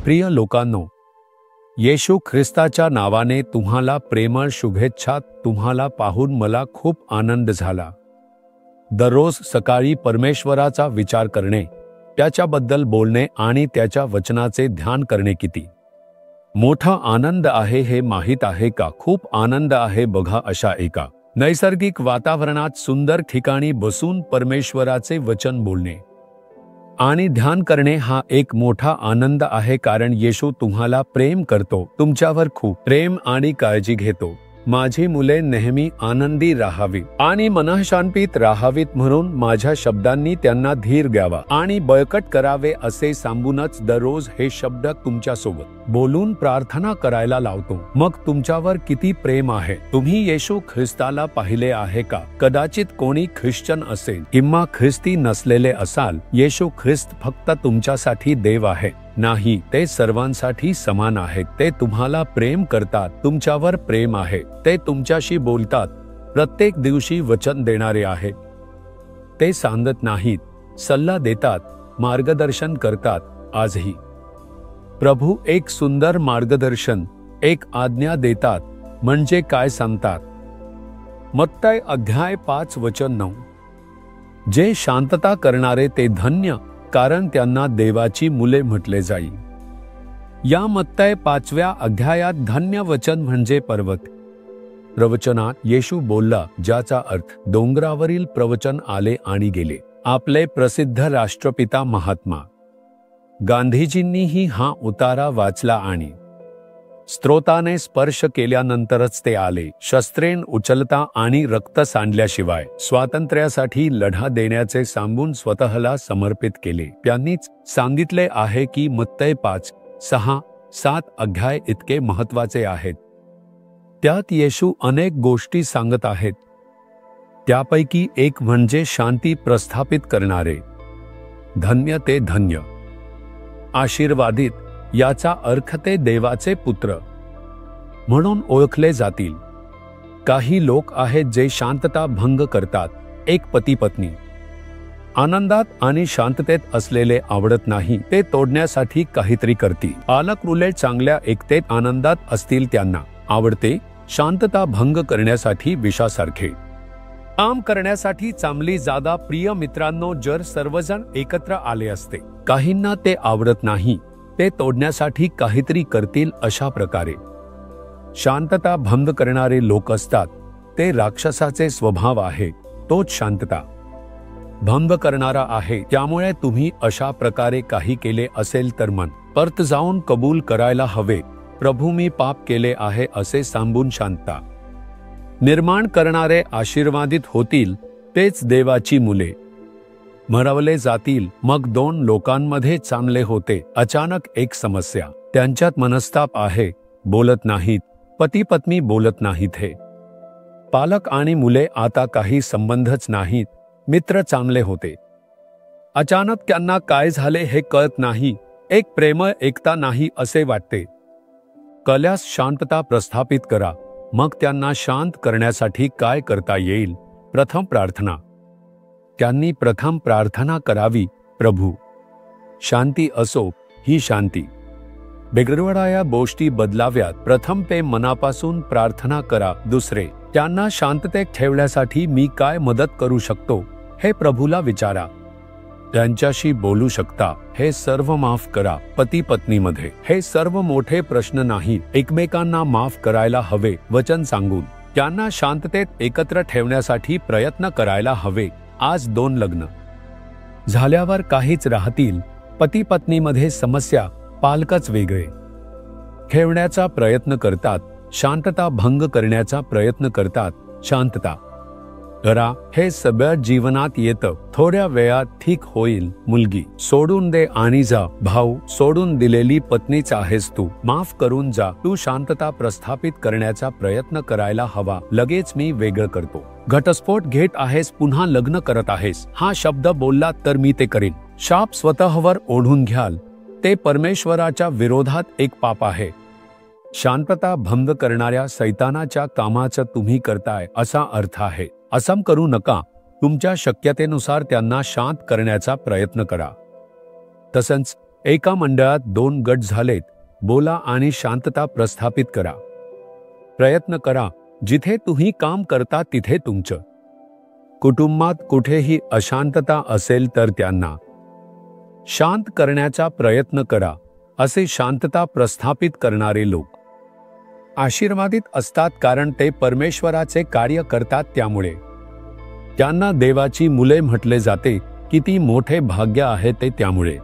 प्रिय लोकांनो, येशू ख्रिस्ताच्या नावाने तुम्हाला प्रेमळ शुभेच्छा। तुम्हाला पाहून मला खूप आनंद झाला। दररोज सकाळी परमेश्वराचा विचार करणे, त्याच्याबद्दल बोलणे आणि त्याच्या वचनाचे ध्यान करणे किती मोठा आनंद आहे हे माहीत आहे का? खूप आनंद आहे बघा, अशा एका नैसर्गिक वातावरणात सुंदर ठिकाणी बसून परमेश्वराचे वचन बोलणे आणि ध्यान करणे हा एक मोठा आनंद आहे, कारण येशू तुम्हाला प्रेम करतो, तुमच्यावर खूप प्रेम आणि काळजी घेतो। माझी मुले नेहमी आनंदी राहावी आणि मनःशांतीत राहावीत, म्हणून माझ्या शब्दांनी त्यांना धीर द्यावा आणि बळकट करावे असे सांगूनच दररोज हे शब्द तुमच्यासोबत बोलून प्रार्थना करायला लावतो। मग तुमच्यावर किती प्रेम आहे। तुम्ही येशू ख्रिस्ताला पाहिले आहे का? कदाचित कोणी ख्रिश्चन असेल किंवा ख्रिस्ती नसलेले असाल, येशू ख्रिस्त फक्त तुमच्यासाठी देव आहे नाही, ते सर्वांसाठी समान आहेत। ते तुम्हाला प्रेम करतात, तुमच्यावर प्रेम आहे, ते तुमच्याशी बोलतात, प्रत्येक दिवशी वचन देणारे आहेत। ते सांगत नाहीत, सल्ला देतात, मार्गदर्शन करतात। आजही प्रभू एक सुंदर मार्गदर्शन, एक आज्ञा देतात। म्हणजे काय सांगतात? मत्तय अध्याय 5 वचन 9, जे शांतता करणारे ते धन्य, कारण त्यांना देवाची मुले म्हटले जाईल। या मत्तय 5व्या अध्यायात धन्य वचन म्हणजे पर्वत। प्रवचनात येशू बोलला, ज्याचा अर्थ डोंगरावरील प्रवचन आले आणि गेले। आपले प्रसिद्ध राष्ट्रपिता महात्मा गांधीजींनीही हा उतारा वाचला आणि स्त्रोताने स्पर्श केल्यानंतरच ते आले। शस्त्रेन उचलता आणि रक्त सांडल्याशिवाय स्वातंत्र्यासाठी लढा देण्याचे सांगून स्वतःला समर्पित केले। त्यांनीच सांगितले आहे की मत्तय 5, 6, 7 अध्याय इतके महत्त्वाचे आहेत। त्यात येशू अनेक गोष्टी सांगत आहेत। त्यापैकी एक म्हणजे शांती प्रस्थापित करणारे। धन्य ते धन्य, आशीर्वादित, याचा अर्थ ते देवाचे पुत्र म्हणून ओळखले जातील। काही लोक आहेत जे शांतता भंग करतात। एक पती पत्नी आनंदात आणि शांततेत असलेले आवडत नाही, ते तोडण्यासाठी काहीतरी करतील। पालक उलट चांगल्या एकतेत आनंदात असतील त्यांना आवडते। शांतता भंग करण्यासाठी विषासारखे काम करण्यासाठी चांगली जागा। प्रिय मित्रांनो, जर सर्वजण एकत्र आले असते, काहींना ते आवडत नाही, ते तोडण्यासाठी काहीतरी करतील। अशा प्रकारे शांतता भंग करणारे लोक असतात। ते राक्षसाचे स्वभाव आहे, तोच शांतता भंग करणारा आहे। त्यामुळे तुम्ही अशा प्रकारे काही केले असेल तर मन परत जाऊन कबूल करायला हवे। प्रभू, मी पाप केले आहे असे सांगून शांतता निर्माण करणारे आशीर्वादित होतील। तेच देवाची मुले मिळवले जातील। मग दोन लोकांमध्ये चांगले होते। अचानक एक समस्या, त्यांच्यात मनस्ताप आहे, बोलत नाहीत, पती पत्नी बोलत नाहीत, हे पालक आणि मुले आता काही संबंधच नाहीत। मित्र चांगले होते, अचानक त्यांना काय झाले हे कळत नाही। एक प्रेमळ एकता नाही असे वाटते। कल्यास शांतता प्रस्थापित करा। मग त्यांना शांत करण्यासाठी काय करता येईल? प्रथम प्रार्थना। त्यांनी प्रथम प्रार्थना करावी, प्रभू, शांती असो। ही शांती बिघडवणाऱ्या गोष्टी बदलाव्यात। प्रथम ते मनापासून प्रार्थना करा। दुसरे, त्यांना शांततेत ठेवण्यासाठी मी काय मदत करू शकतो हे प्रभूला विचारा। त्यांच्याशी बोलू शकता, हे सर्व माफ करा। पती पत्नीमध्ये हे सर्व मोठे प्रश्न नाही, एकमेकांना माफ करायला हवे। वचन सांगून त्यांना शांततेत एकत्र ठेवण्यासाठी प्रयत्न करायला हवे। आज 2 लग्न झाल्यावर काहीच राहतील। पती पत्नीमध्ये समस्या, पालकच वेगळे ठेवण्याचा प्रयत्न करतात, शांतता भंग करण्याचा प्रयत्न करतात। शांतता करा, हे सगळं जीवनात येतं। थोड्या वेळात ठीक होईल। मुलगी सोडून दे आणि जा। भाऊ, सोडून दिलेली पत्नीच आहेस तू, माफ करून जा। तू शांतता प्रस्थापित करण्याचा प्रयत्न करायला हवा। लगेच मी वेगळं करतो, घटस्फोट घेत आहेस, पुन्हा लग्न करत आहेस, हा शब्द बोलला तर मी ते करीन। शाप स्वतःवर ओढून घ्याल, ते परमेश्वराच्या विरोधात एक पाप आहे। शांतता भंग करणाऱ्या सैतानाच्या कामाचं तुम्ही करताय असा अर्थ आहे. असं करू नका. तुमच्या शक्यतेनुसार त्यांना शांत करण्याचा प्रयत्न करा. तसंच एका मंडळात 2 गट झालेत, बोला आणि शांतता प्रस्थापित करा. प्रयत्न करा. जिथे तुम्ही काम करता तिथे तुमचं कुटुंबात कुठेही अशांतता असेल तर त्यांना शांत करण्याचा प्रयत्न करा. असे शांतता प्रस्थापित करणारे लोक आशीर्वादित असतात, कारण ते परमेश्वराचे कार्य करतात. त्यामुळे त्यांना देवाची मुले म्हटले जाते. किती मोठे भाग्य आहे ते. त्यामुळे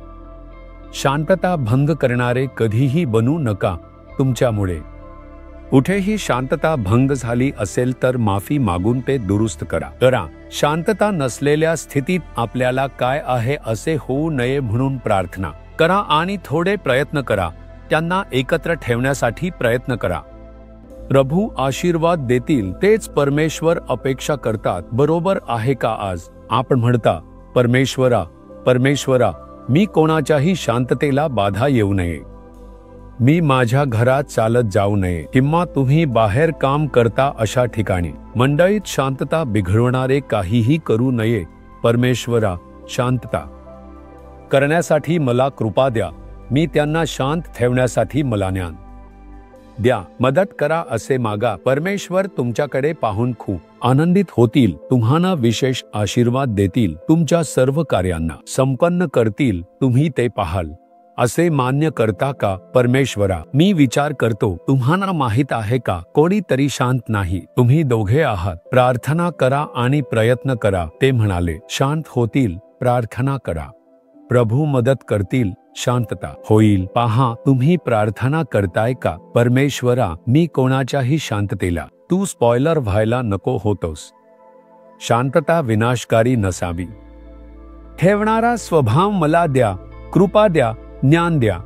शांतता भंग करणारे कधीही बनू नका. तुमच्यामुळे कुठेही शांतता भंग झाली असेल तर माफी मागून ते दुरुस्त करा. शांतता नसलेल्या स्थितीत आपल्याला काय आहे असे होऊ नये म्हणून प्रार्थना करा आणि थोडे प्रयत्न करा. त्यांना एकत्र ठेवण्यासाठी प्रयत्न करा. प्रभू आशीर्वाद देतील. तेच परमेश्वर अपेक्षा करतात. बरोबर आहे का? आज आपण म्हणता, परमेश्वरा, मी कोणाच्याही शांततेला बाधा येऊ नये. मी माझ्या घरात चालत जाऊ नये. किंवा तुम्ही बाहेर काम करता अशा ठिकाणी मंडळीत शांतता बिघडवणारे काहीही करू नये. परमेश्वरा, शांतता करण्यासाठी मला कृपा द्या. मी त्यांना शांत ठेवण्यासाठी मला ज्ञान द्या. मदत करा असे मागा. परमेश्वर तुमच्याकडे पाहून खूप आनंदित होतील. तुम्हाला विशेष आशीर्वाद देतील. तुमच्या सर्व कार्यांना संपन्न करतील. तुम्ही ते पाहाल. असे मान्य करता का? परमेश्वरा, मी विचार करतो. तुम्हाला माहित आहे का, कोणीतरी शांत नाही. तुम्ही दोघे आहात. प्रार्थना करा आणि प्रयत्न करा. ते म्हणाले, शांत होतील. प्रार्थना करा. प्रभू मदत करतील. शांतता होईल. पहा, तुम्ही प्रार्थना करताय का? परमेश्वरा, मी कोणाच्याही शांततेला तू स्पॉइलर व्हायला नको होतोस. शांतता विनाशकारी नसावी. ठेवणारा स्वभाव मला द्या. कृपा द्या. ज्ञान द्या.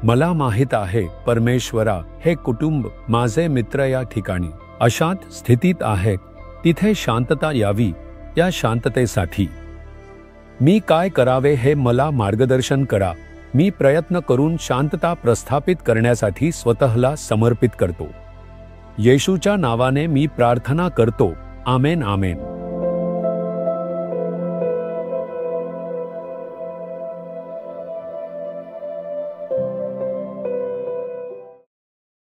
मला माहित आहे परमेश्वरा, हे कुटुंब, माझे मित्र या ठिकाणी अशांत स्थितीत आहेत. तिथे शांतता यावी. त्या शांततेसाठी मी काय करावे हे मला मार्गदर्शन करा. मी प्रयत्न करून शांतता प्रस्थापित करण्यासाठी स्वतःला समर्पित करतो. येशूच्या नावाने मी प्रार्थना करतो. आमेन. आमेन.